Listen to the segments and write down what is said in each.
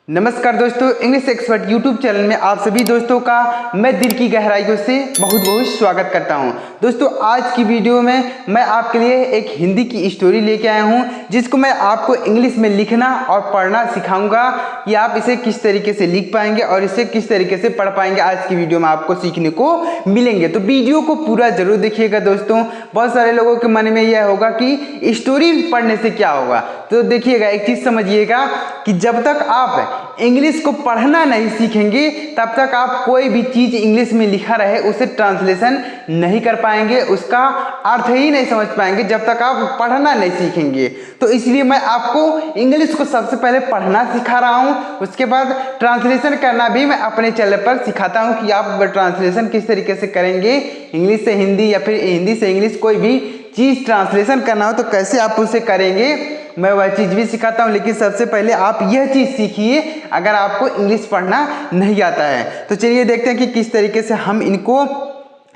नमस्कार दोस्तों, English expert YouTube channel में आप सभी दोस्तों का मैं दिल की गहराइयों से बहुत बहुत स्वागत करता हूं। दोस्तों, आज की वीडियो में मैं आपके लिए एक हिंदी की स्टोरी लेके आया हूं, जिसको मैं आपको इंग्लिश में लिखना और पढ़ना सिखाऊंगा कि आप इसे किस तरीके से लिख पाएंगे और इसे किस तरीके से पढ़ पाएंगे। आज की वीडियो में आपको सीखने को मिलेंगे, तो वीडियो को पूरा जरूर देखिएगा। दोस्तों, बहुत सारे लोगों के मन में यह होगा कि स्टोरी पढ़ने से क्या होगा, तो देखिएगा, एक चीज समझिएगा कि जब तक आप इंग्लिश को पढ़ना नहीं सीखेंगे तब तक आप कोई भी चीज इंग्लिश में लिखा रहे उसे ट्रांसलेशन नहीं कर पाएंगे, उसका अर्थ ही नहीं समझ पाएंगे जब तक आप पढ़ना नहीं सीखेंगे। तो इसलिए मैं आपको इंग्लिश को सबसे पहले पढ़ना सिखा रहा हूं, उसके बाद ट्रांसलेशन करना भी मैं अपने चैनल पर सिखाता हूं कि आप ट्रांसलेशन किस तरीके से करेंगे। इंग्लिश से हिंदी या फिर हिंदी से इंग्लिश कोई भी चीज ट्रांसलेशन करना हो तो कैसे आप उसे करेंगे, मैं वह चीज़ भी सिखाता हूं। लेकिन सबसे पहले आप यह चीज़ सीखिए अगर आपको इंग्लिश पढ़ना नहीं आता है। तो चलिए देखते हैं कि किस तरीके से हम इनको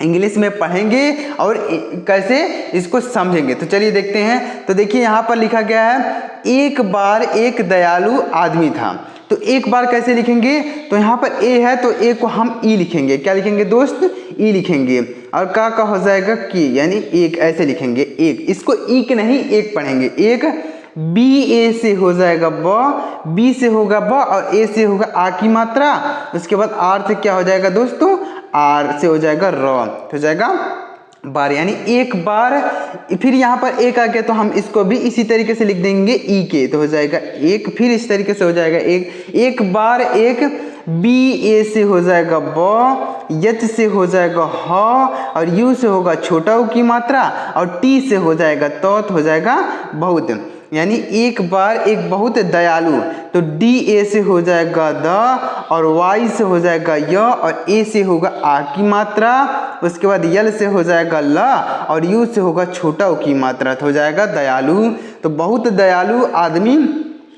इंग्लिश में पढ़ेंगे और कैसे इसको समझेंगे। तो चलिए देखते हैं। तो देखिए, यहाँ पर लिखा गया है, एक बार एक दयालु आदमी था। तो एक बार कैसे लिखेंगे, तो यहाँ पर ए है तो ए को हम ई लिखेंगे। क्या लिखेंगे दोस्त, ई लिखेंगे। और का हो जाएगा की, यानी एक, ऐसे लिखेंगे एक। इसको ई के नहीं एक पढ़ेंगे। एक बी ए से हो जाएगा ब, बी से होगा ब और ए से होगा आ की मात्रा। उसके बाद आर से क्या हो जाएगा दोस्तों, आर से हो जाएगा र, हो जाएगा बार, यानी एक बार। फिर यहाँ पर एक आ गया तो हम इसको भी इसी तरीके से लिख देंगे ई के, तो हो जाएगा एक। फिर इस तरीके से हो जाएगा एक बार एक, बी ए से हो जाएगा ब, यच से हो जाएगा ह और यू से होगा छोटा ऊ की मात्रा और टी से हो जाएगा तो हो जाएगा बहुत, यानी एक बार एक बहुत दयालु। तो डी ए से हो जाएगा द और वाई से हो जाएगा य और ए से होगा आ की मात्रा। उसके बाद यल से हो जाएगा ल और यू से होगा छोटा ऊ की मात्रा, तो हो जाएगा दयालु। तो बहुत दयालु आदमी।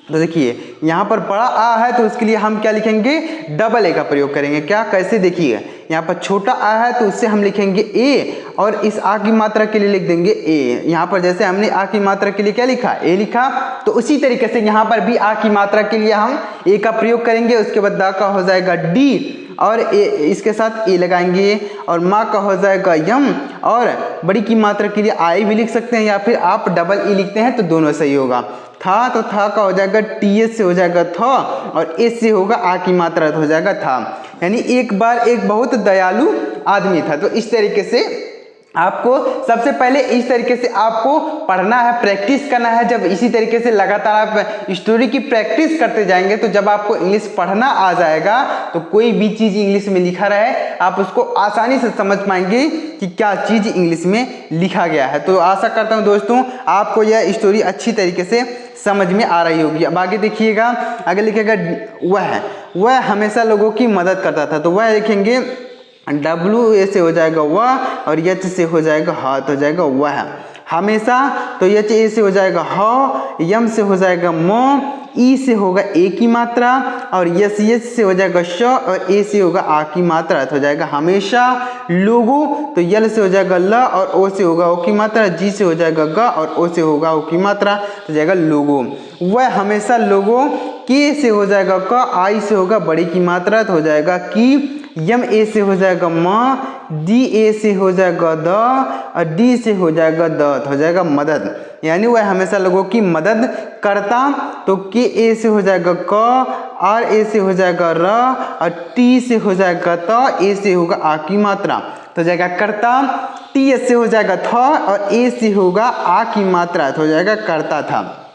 तो देखिए, यहाँ पर बड़ा आ है तो उसके लिए हम क्या लिखेंगे, डबल ए का प्रयोग करेंगे। क्या, कैसे, देखिए, यहाँ पर छोटा आ है तो उससे हम लिखेंगे ए और इस आ की मात्रा के लिए लिख देंगे ए। यहाँ पर जैसे हमने आ की मात्रा के लिए क्या लिखा, ए लिखा, तो उसी तरीके से यहाँ पर भी आ की मात्रा के लिए हम ए का प्रयोग करेंगे। उसके बाद दा का हो जाएगा डी और ए, इसके साथ ए लगाएंगे और माँ का हो जाएगा यम और बड़ी की मात्रा के लिए आई भी लिख सकते हैं या फिर आप डबल ई लिखते हैं तो दोनों सही होगा। था तो था का हो जाएगा टी एस से हो जाएगा था और एस से होगा आ की मात्रा, तो हो जाएगा था। यानी एक बार एक बहुत दयालु आदमी था। तो इस तरीके से आपको सबसे पहले इस तरीके से आपको पढ़ना है, प्रैक्टिस करना है। जब इसी तरीके से लगातार आप स्टोरी की प्रैक्टिस करते जाएंगे तो जब आपको इंग्लिश पढ़ना आ जाएगा तो कोई भी चीज़ इंग्लिश में लिखा रहे आप उसको आसानी से समझ पाएंगे कि क्या चीज़ इंग्लिश में लिखा गया है। तो आशा करता हूँ दोस्तों आपको यह स्टोरी अच्छी तरीके से समझ में आ रही होगी। अब आगे देखिएगा, आगे लिखेगा वह हमेशा लोगों की मदद करता था। तो वह लिखेंगे डब्ल्यू ए से हो जाएगा वह और एच से हो जाएगा ह, तो हो जाएगा वह हमेशा। तो एच ए से हो जाएगा ह, यम से हो जाएगा म, ई से होगा ए की मात्रा और यस यस से हो जाएगा श और ए से होगा आ की मात्रा, तो हो जाएगा हमेशा। लोगों, तो यल से हो जाएगा ल और ओ से होगा ओ की मात्रा, जी से हो जाएगा ग और ओ से होगा ओ की मात्रा, तो हो जाएगा लोगों। वह हमेशा लोगों, के से हो जाएगा क, आई से होगा बड़ी की मात्रा, तो हो जाएगा की। यम ए से हो जाएगा म, डी ए से हो जाएगा द और डी से हो जाएगा द, तो हो जाएगा मदद। यानी वह हमेशा लोगों की मदद करता। तो के ए से हो जाएगा क, आर ए से हो जाएगा र और टी से हो जाएगा त, ए से होगा आ की मात्रा, तो हो जाएगा करता। टी एस से हो जाएगा थ और ए से होगा आ की मात्रा, तो हो जाएगा करता था।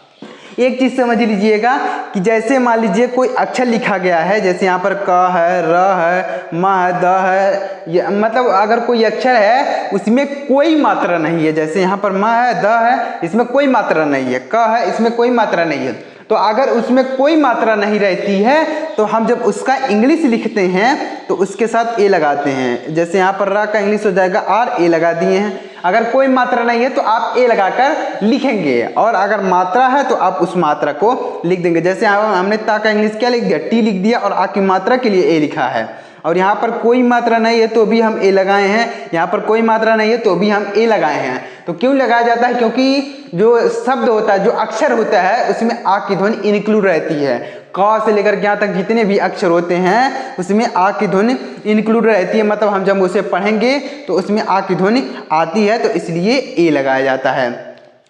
एक चीज समझ लीजिएगा कि जैसे मान लीजिए कोई अक्षर लिखा गया है, जैसे यहाँ पर क है, र है, म है, द है, मतलब अगर कोई अक्षर है उसमें कोई मात्रा नहीं है, जैसे यहाँ पर म है, द है, इसमें कोई मात्रा नहीं है, क है, इसमें कोई मात्रा नहीं है। तो अगर उसमें कोई मात्रा नहीं रहती है तो हम जब उसका इंग्लिश लिखते हैं तो उसके साथ ए लगाते हैं। जैसे यहाँ पर रा का इंग्लिश हो जाएगा आर, ए लगा दिए हैं। अगर कोई मात्रा नहीं है तो आप ए लगाकर लिखेंगे और अगर मात्रा है तो आप उस मात्रा को लिख देंगे। जैसे हमने ता का इंग्लिश क्या लिख दिया, टी लिख दिया और आ की मात्रा के लिए ए लिखा है। और यहाँ पर कोई मात्रा नहीं है तो भी हम ए लगाए हैं, यहाँ पर कोई मात्रा नहीं है तो भी हम ए लगाए हैं। तो क्यों लगाया जाता है, क्योंकि जो शब्द होता है, जो अक्षर होता है उसमें आ की ध्वनि इंक्लूड रहती है। क से लेकर यहाँ तक जितने भी अक्षर होते हैं उसमें आ की ध्वनि इंक्लूड रहती है, मतलब हम जब उसे पढ़ेंगे तो उसमें आ की ध्वनि आती है, तो इसलिए ए लगाया जाता है।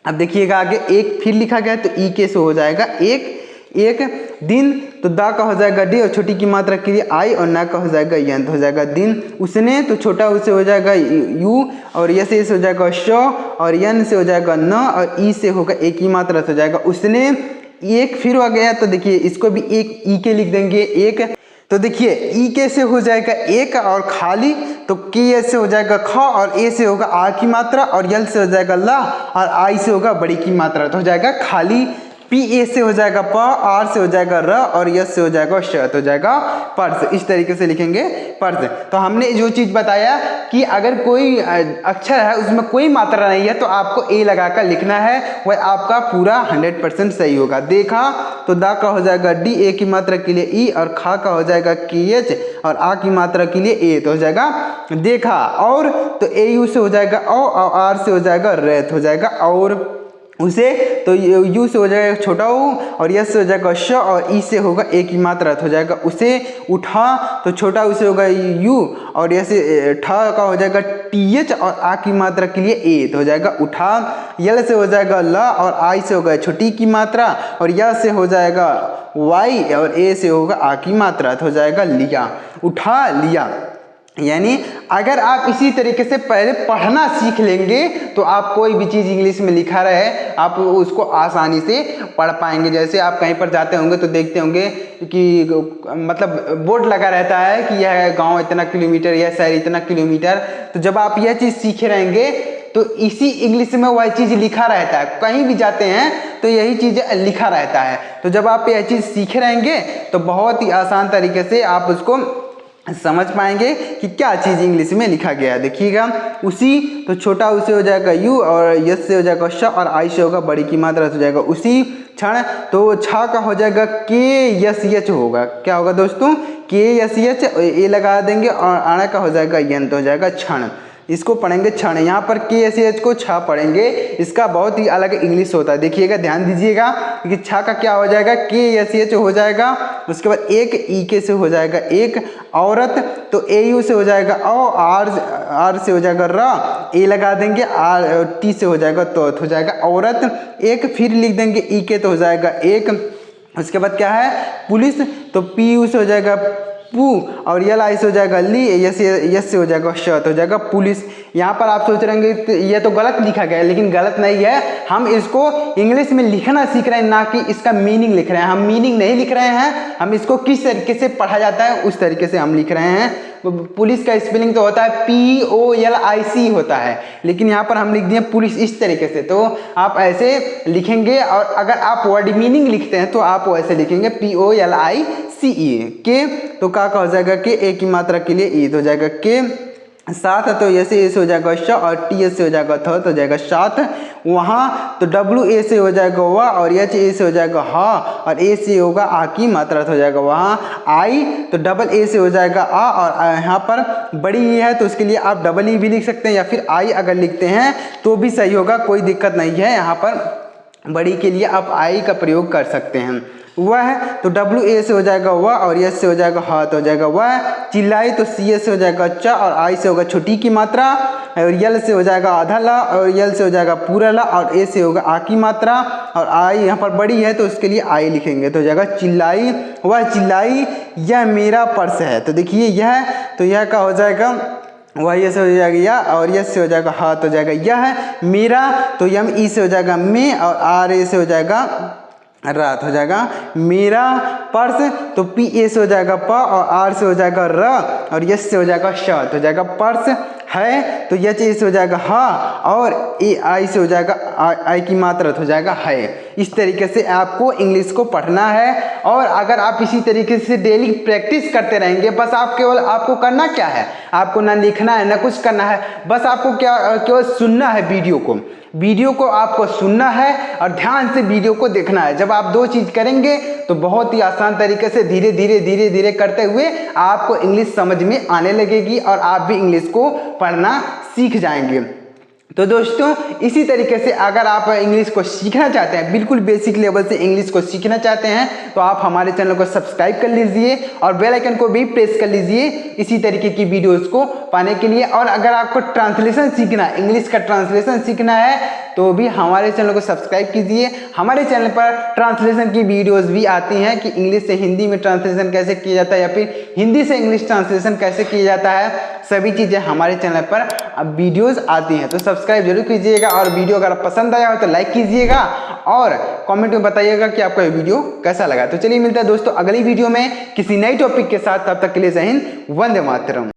अब देखिएगा आगे एक फिर लिखा गया है, तो ई के से हो जाएगा एक दिन, तो दा का हो जाएगा डी और छोटी की मात्रा के लिए आई और ना का हो जाएगा यंत हो जाएगा दिन। उसने तो छोटा उसे हो जाएगा यू और यस से हो जाएगा श और यन से हो जाएगा न और ई से होगा एक ही मात्रा से हो जाएगा उसने। एक फिर हो गया, तो देखिए इसको भी एक ई के लिख देंगे एक, तो देखिए ई के से हो जाएगा एक और खाली, तो के से हो जाएगा ख और ए से होगा आ की मात्रा और यल से हो जाएगा ला और आई से होगा बड़ी की मात्रा, तो हो जाएगा खाली। पी ए से हो जाएगा प, आर से हो जाएगा र और यस से हो जाएगा श, तो हो जाएगा पर्स। इस तरीके से लिखेंगे पर्स। तो हमने जो चीज़ बताया कि अगर कोई अक्षर है उसमें कोई मात्रा नहीं है तो आपको ए लगाकर लिखना है, वह आपका पूरा 100% सही होगा। देखा तो दा का हो जाएगा डी, ए की मात्रा के लिए ई और खा का हो जाएगा के एच और आ की मात्रा के लिए ए, तो हो जाएगा देखा। और तो ए यू से हो जाएगा और आर से हो जाएगा रेत हो जाएगा और उसे, तो यू से हो जाएगा छोटा ऊ और यस से हो जाएगा श और ई से होगा एक ही मात्रा हो जाएगा उसे। उठा तो छोटा उसे होगा यू और यस ठा का हो जाएगा टी एच और आ की मात्रा के लिए ए, तो हो जाएगा उठा। यल से हो जाएगा ला और आई से होगा छोटी की मात्रा और या से हो जाएगा वाई और ए से होगा आ की मात्रा, तो हो जाएगा लिया, उठा लिया। यानी अगर आप इसी तरीके से पहले पढ़ना सीख लेंगे तो आप कोई भी चीज़ इंग्लिश में लिखा रहे आप उसको आसानी से पढ़ पाएंगे। जैसे आप कहीं पर जाते होंगे तो देखते होंगे कि मतलब बोर्ड लगा रहता है कि यह गांव इतना किलोमीटर, यह शहर इतना किलोमीटर, तो जब आप यह चीज़ सीखे रहेंगे तो इसी इंग्लिश में वह चीज़ लिखा रहता है, कहीं भी जाते हैं तो यही चीज़ लिखा रहता है। तो जब आप यह चीज़ सीखे रहेंगे तो बहुत ही आसान तरीके से आप उसको समझ पाएंगे कि क्या चीज़ इंग्लिश में लिखा गया है। देखिएगा उसी, तो छोटा उसे हो जाएगा यू और यस से हो जाएगा श और आई से होगा बड़ी की मात्रा से हो जाएगा उसी। क्षण तो छा का हो जाएगा के यस यच होगा, क्या होगा दोस्तों के यस यच, ए लगा देंगे और आना का हो जाएगा यंत हो जाएगा क्षण। इसको पढ़ेंगे क्षण, यहाँ पर के एस एच को छा पढ़ेंगे, इसका बहुत ही अलग इंग्लिश होता है। देखिएगा ध्यान दीजिएगा कि छा का क्या हो जाएगा के एस एच हो जाएगा, उसके बाद एक ई के से हो जाएगा एक औरत, तो ए यू से हो जाएगा औ, आर से हो जाएगा र, ए लगा देंगे आर टी से हो जाएगा तो हो जाएगा औरत। एक फिर लिख देंगे ई के तो हो जाएगा एक, उसके बाद क्या है पुलिस, तो पी यू से हो जाएगा पू और यल आई से हो जाएगा ली, यस से हो जाएगा श, तो हो जाएगा पुलिस। यहाँ पर आप सोच रहे हैं ये तो गलत लिखा गया है, लेकिन गलत नहीं है, हम इसको इंग्लिश में लिखना सीख रहे हैं ना कि इसका मीनिंग लिख रहे हैं। हम मीनिंग नहीं लिख रहे हैं, हम इसको किस तरीके से पढ़ा जाता है उस तरीके से हम लिख रहे हैं। पुलिस का स्पेलिंग तो होता है POLIC होता है, लेकिन यहाँ पर हम लिख दिए पुलिस इस तरीके से, तो आप ऐसे लिखेंगे। और अगर आप वर्ड मीनिंग लिखते हैं तो आप वैसे लिखेंगे POLICE के, तो का हो जाएगा के, ए की मात्रा के लिए ई, तो हो जाएगा के साथ, तो ऐसे ए से हो जाएगा श और टी एस से हो जाएगा थ, तो हो जाएगा साथ। वहाँ तो डब्ल्यू ए से हो जाएगा वाह और एच ए से हो जाएगा हा और ए से होगा आ की मात्रा, तो हो जाएगा वहाँ आई, तो डबल ए से हो जाएगा आ और यहाँ पर बड़ी ई है तो उसके लिए आप डबल ई भी लिख सकते हैं या फिर आई अगर लिखते हैं तो भी सही होगा, कोई दिक्कत नहीं है। यहाँ पर बड़ी के लिए आप आई का प्रयोग कर सकते हैं। वह तो डब्ल्यू ए से हो जाएगा वह और यस से हो जाएगा हा, तो हो जाएगा वह। चिल्लाई तो सी एस से हो जाएगा च और आई से होगा छोटी की मात्रा और यल से हो जाएगा आधा ला और यल से हो जाएगा पूरा ला और ए से होगा आ की मात्रा और आई यहाँ पर बड़ी है तो उसके लिए आई लिखेंगे, तो हो जाएगा चिल्लाई। वह चिल्लाई यह मेरा पर्स है, तो देखिए यह, तो यह का हो जाएगा वह ये से हो जाएगा या और यस से हो जाएगा हा, तो हो जाएगा यह है मेरा, तो यम ई से हो जाएगा में और आर ए से हो जाएगा रात, हो जाएगा मेरा पर्स, तो पी ए से हो जाएगा प और आर से हो जाएगा र और यस से हो जाएगा श, तो हो जाएगा पर्स है, तो एच ए से हो जाएगा हा और ए आई से हो जाएगा आई की मात्रा, तो हो जाएगा है। इस तरीके से आपको इंग्लिश को पढ़ना है और अगर आप इसी तरीके से डेली प्रैक्टिस करते रहेंगे, बस आप केवल आपको करना क्या है, आपको ना लिखना है ना कुछ करना है, बस आपको क्या केवल सुनना है वीडियो को आपको सुनना है और ध्यान से वीडियो को देखना है। जब आप दो चीज़ करेंगे तो बहुत ही आसान तरीके से धीरे धीरे करते हुए आपको इंग्लिश समझ में आने लगेगी और आप भी इंग्लिश को पढ़ना सीख जाएंगे। तो दोस्तों इसी तरीके से अगर आप इंग्लिश को सीखना चाहते हैं, बिल्कुल बेसिक लेवल से इंग्लिश को सीखना चाहते हैं, तो आप हमारे चैनल को सब्सक्राइब कर लीजिए और बेल आइकन को भी प्रेस कर लीजिए इसी तरीके की वीडियोस को पाने के लिए। और अगर आपको ट्रांसलेशन सीखना, इंग्लिश का ट्रांसलेशन सीखना है, तो भी हमारे चैनल को सब्सक्राइब कीजिए। हमारे चैनल पर ट्रांसलेशन की वीडियोस भी आती हैं कि इंग्लिश से हिंदी में ट्रांसलेशन कैसे किया जाता है या फिर हिंदी से इंग्लिश ट्रांसलेशन कैसे किया जाता है, सभी चीज़ें हमारे चैनल पर अब वीडियोस आती हैं। तो सब्सक्राइब जरूर कीजिएगा और वीडियो अगर पसंद आया हो तो लाइक कीजिएगा और कमेंट में बताइएगा कि आपको ये वीडियो कैसा लगा। तो चलिए मिलता है दोस्तों अगली वीडियो में किसी नई टॉपिक के साथ, तब तक के लिए जय हिंद, वंदे मातरम।